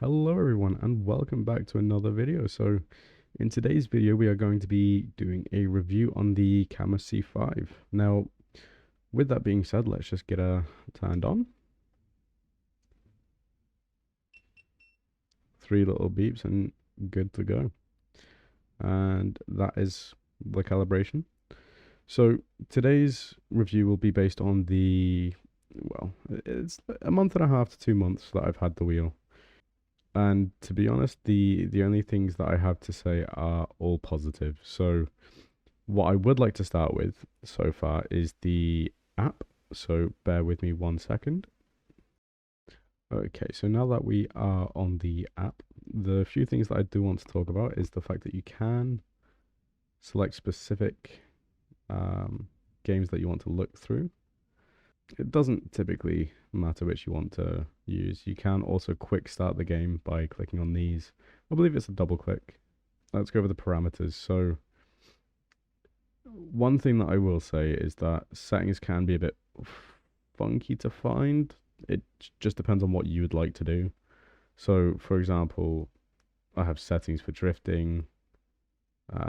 Hello everyone and welcome back to another video. So in today's video we are going to be doing a review on the Cammus C5. Now with that being said, let's just get her turned on. Three little beeps and good to go. And that is the calibration. So today's review will be based on it's a month and a half to 2 months that I've had the wheel. And to be honest, the only things that I have to say are all positive. So what I would like to start with so far is the app. So bear with me 1 second. Okay, so now that we are on the app, the few things that I do want to talk about is the fact that you can select specific games that you want to look through. It doesn't typically matter which you want to use. You can also quick start the game by clicking on these. I believe it's a double click. Let's go over the parameters. So one thing that I will say is that settings can be a bit funky to find. It just depends on what you would like to do. So for example, I have settings for drifting,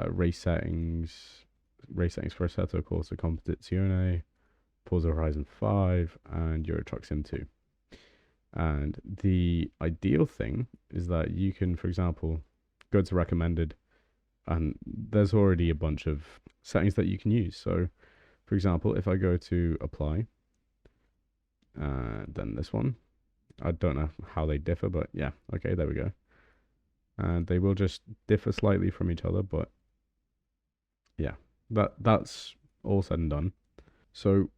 race settings for Assetto Corsa Competizione, Forza Horizon 5, and Euro Truck Sim 2. And the ideal thing is that you can, for example, go to recommended, and there's already a bunch of settings that you can use. So, for example, if I go to apply, then this one, I don't know how they differ, but yeah, okay, there we go. And they will just differ slightly from each other, but yeah, that's all said and done. So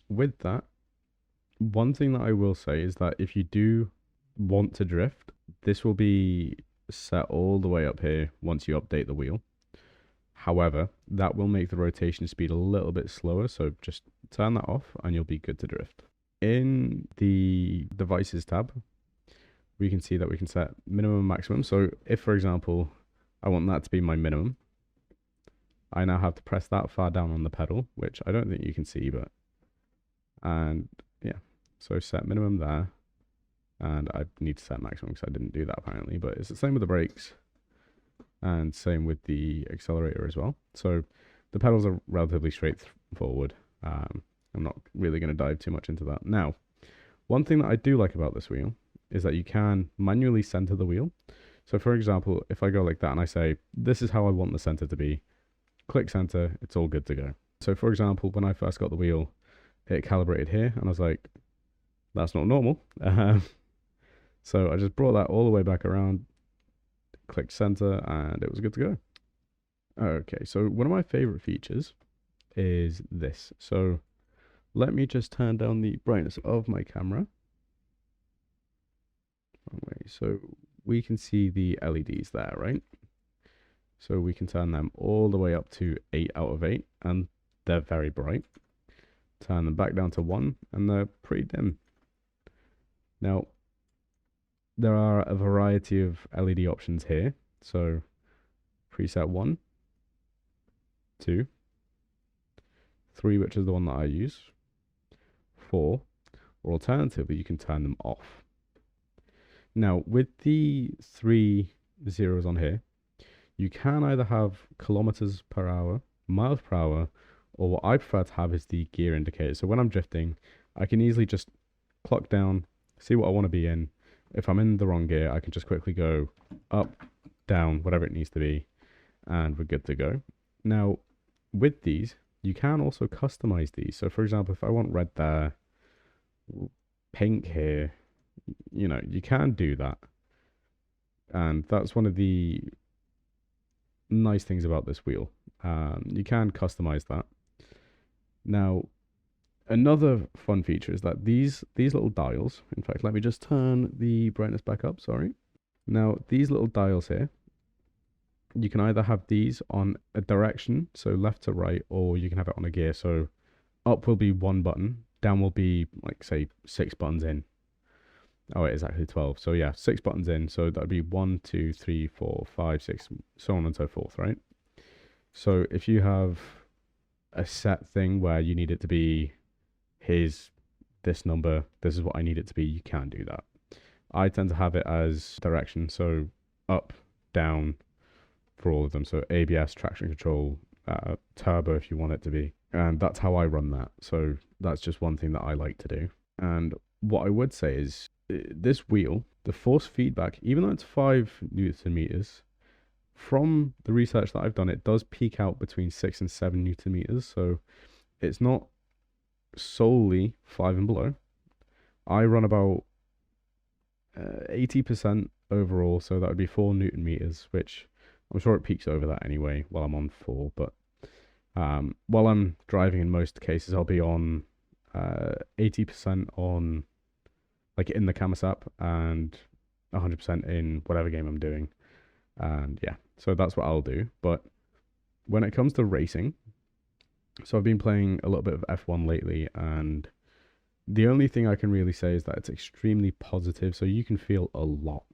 with that, one thing that I will say is that if you do want to drift, this will be set all the way up here once you update the wheel. However, that will make the rotation speed a little bit slower, so just turn that off and you'll be good to drift. In the devices tab, we can see that we can set minimum and maximum. So if, for example, I want that to be my minimum, I now have to press that far down on the pedal, which I don't think you can see, but and yeah, so set minimum there, and I need to set maximum because I didn't do that apparently, but it's the same with the brakes and same with the accelerator as well. So the pedals are relatively straightforward. I'm not really going to dive too much into that. Now, one thing that I do like about this wheel is that you can manually center the wheel. So for example, if I go like that and I say, this is how I want the center to be, click center, it's all good to go. So for example, when I first got the wheel, it calibrated here and I was like, that's not normal. So I just brought that all the way back around, click center, and it was good to go. Okay, so one of my favorite features is this. So let me just turn down the brightness of my camera. So we can see the LEDs there, right? So we can turn them all the way up to 8 out of 8, and they're very bright. Turn them back down to 1, and they're pretty dim. Now, there are a variety of LED options here. So preset 1, 2, 3, which is the one that I use, 4, or alternatively, you can turn them off. Now, with the 3 zeros on here, you can either have kilometers per hour, miles per hour, or what I prefer to have is the gear indicator. So when I'm drifting, I can easily just clock down, see what I want to be in. If I'm in the wrong gear, I can just quickly go up, down, whatever it needs to be, and we're good to go. Now, with these, you can also customize these. So for example, if I want red there, pink here, you know, you can do that. And that's one of the nice things about this wheel. You can customize that. Now, another fun feature is that these little dials, in fact, let me just turn the brightness back up, sorry. Now, these little dials here, you can either have these on a direction, so left to right, or you can have it on a gear. So up will be 1 button, down will be, like, say, 6 buttons in. Oh, it is actually 12. So yeah, 6 buttons in. So that'd be 1, 2, 3, 4, 5, 6, so on and so forth, right? So if you have a set thing where you need it to be, here's this number, this is what I need it to be, you can do that. I tend to have it as direction, so up, down for all of them. So ABS, traction control, turbo if you want it to be. And that's how I run that. So that's just one thing that I like to do. And what I would say is this wheel, the force feedback, even though it's 5 Newton meters, from the research that I've done, it does peak out between 6 and 7 Newton meters. So it's not solely 5 and below. I run about 80% overall, so that would be 4 Newton meters, which I'm sure it peaks over that anyway while I'm on 4. But while I'm driving, in most cases, I'll be on 80% on, like, in the Cammus app, and 100% in whatever game I'm doing. And yeah, so that's what I'll do. But when it comes to racing, so I've been playing a little bit of F1 lately, and the only thing I can really say is that it's extremely positive. So you can feel a lot,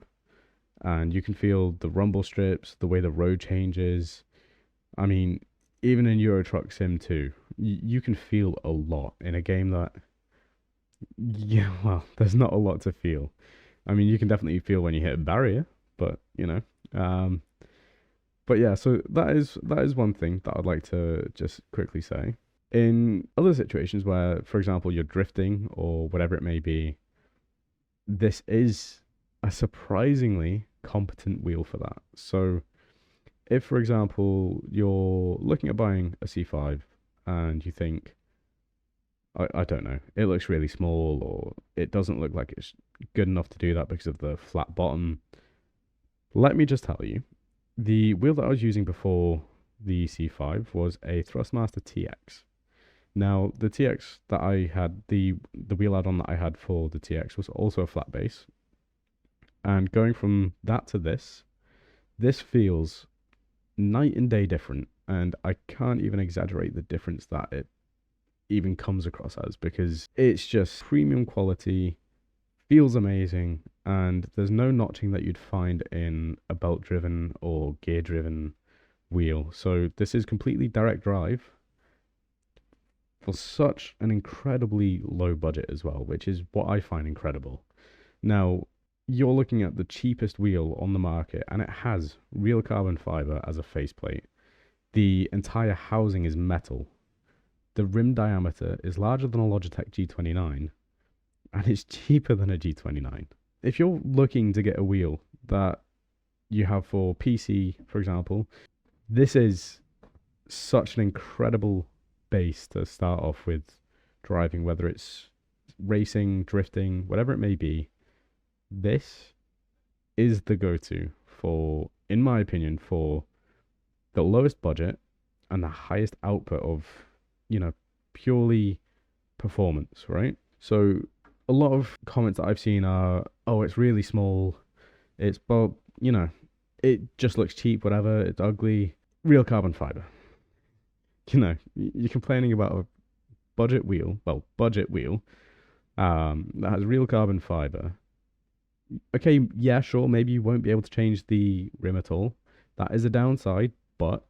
and you can feel the rumble strips, the way the road changes. I mean, even in Euro Truck Sim 2, you can feel a lot in a game that, yeah, well, there's not a lot to feel. I mean, you can definitely feel when you hit a barrier, but you know, but yeah, so that is one thing that I'd like to just quickly say. In other situations where, for example, you're drifting or whatever it may be, this is a surprisingly competent wheel for that. So if, for example, you're looking at buying a C5 and you think, I don't know, it looks really small, or it doesn't look like it's good enough to do that because of the flat bottom, let me just tell you, the wheel that I was using before the C5 was a Thrustmaster TX. Now, the TX that I had, the wheel add-on that I had for the TX was also a flat base. And going from that to this feels night and day different. And I can't even exaggerate the difference that it even comes across as, because it's just premium quality, feels amazing, and there's no notching that you'd find in a belt-driven or gear-driven wheel. So this is completely direct drive for such an incredibly low budget as well, which is what I find incredible. Now, you're looking at the cheapest wheel on the market, and it has real carbon fiber as a faceplate. The entire housing is metal. The rim diameter is larger than a Logitech G29, and it's cheaper than a G29. If you're looking to get a wheel that you have for PC, for example, this is such an incredible base to start off with driving, whether it's racing, drifting, whatever it may be. This is the go-to for, in my opinion, for the lowest budget and the highest output of, you know, purely performance, right? So a lot of comments that I've seen are, oh, it's really small, it's, well, you know, it just looks cheap, whatever, it's ugly. Real carbon fiber. You know, you're complaining about a budget wheel that has real carbon fiber. Okay, yeah, sure, maybe you won't be able to change the rim at all. That is a downside, but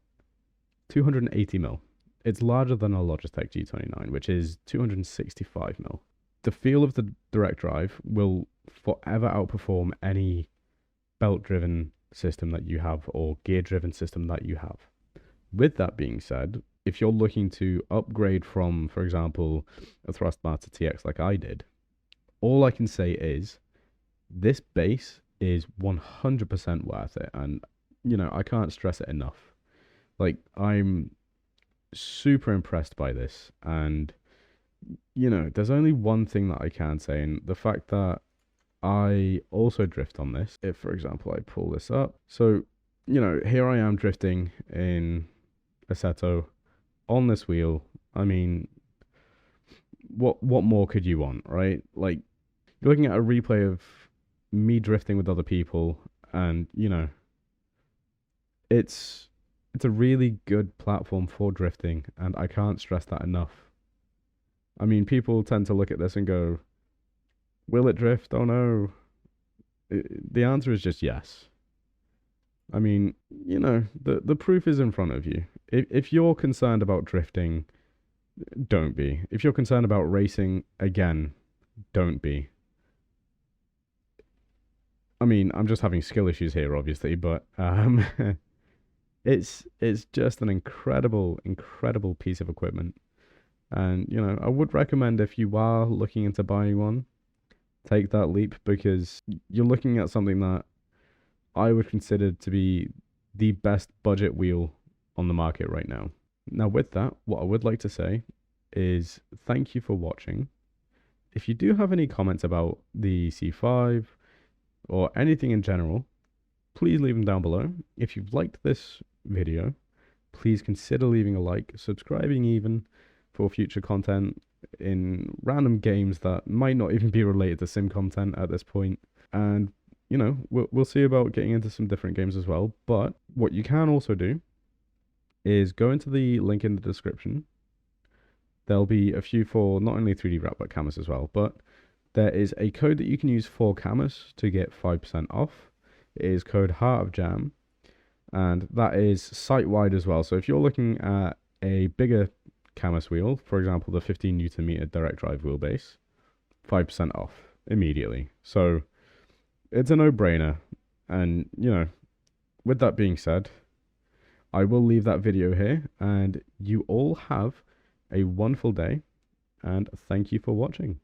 280 mil. It's larger than a Logitech G29, which is 265 mil. The feel of the direct drive will forever outperform any belt-driven system that you have or gear-driven system that you have. With that being said, if you're looking to upgrade from, for example, a Thrustmaster TX like I did, all I can say is this base is 100% worth it. And, you know, I can't stress it enough. Like, I'm super impressed by this. And, you know, there's only one thing that I can say, and the fact that I also drift on this. If, for example, I pull this up. So, you know, here I am drifting in Assetto on this wheel. I mean, what more could you want, right? Like, you're looking at a replay of me drifting with other people, and, you know, it's a really good platform for drifting, and I can't stress that enough. I mean, people tend to look at this and go, will it drift? Oh no. The answer is just yes. I mean, you know, the proof is in front of you. If you're concerned about drifting, don't be. If you're concerned about racing, again, don't be. I mean, I'm just having skill issues here, obviously, but it's just an incredible piece of equipment. And you know, I would recommend, if you are looking into buying one, take that leap, because you're looking at something that I would consider to be the best budget wheel on the market right now. Now, with that, what I would like to say is thank you for watching. If you do have any comments about the C5 or anything in general, please leave them down below. If you've liked this video, please consider leaving a like, subscribing even, for future content in random games that might not even be related to sim content at this point. And you know, we'll see about getting into some different games as well. But what you can also do is go into the link in the description. There'll be a few for not only 3D Wrap but Cammus as well. But there is a code that you can use for Cammus to get 5% off. It is code Heartofjam, and that is site-wide as well. So if you're looking at a bigger Cammus wheel, for example, the 15 Newton meter direct drive wheelbase, 5% off immediately. So it's a no-brainer. And you know, with that being said, I will leave that video here, and you all have a wonderful day, and thank you for watching.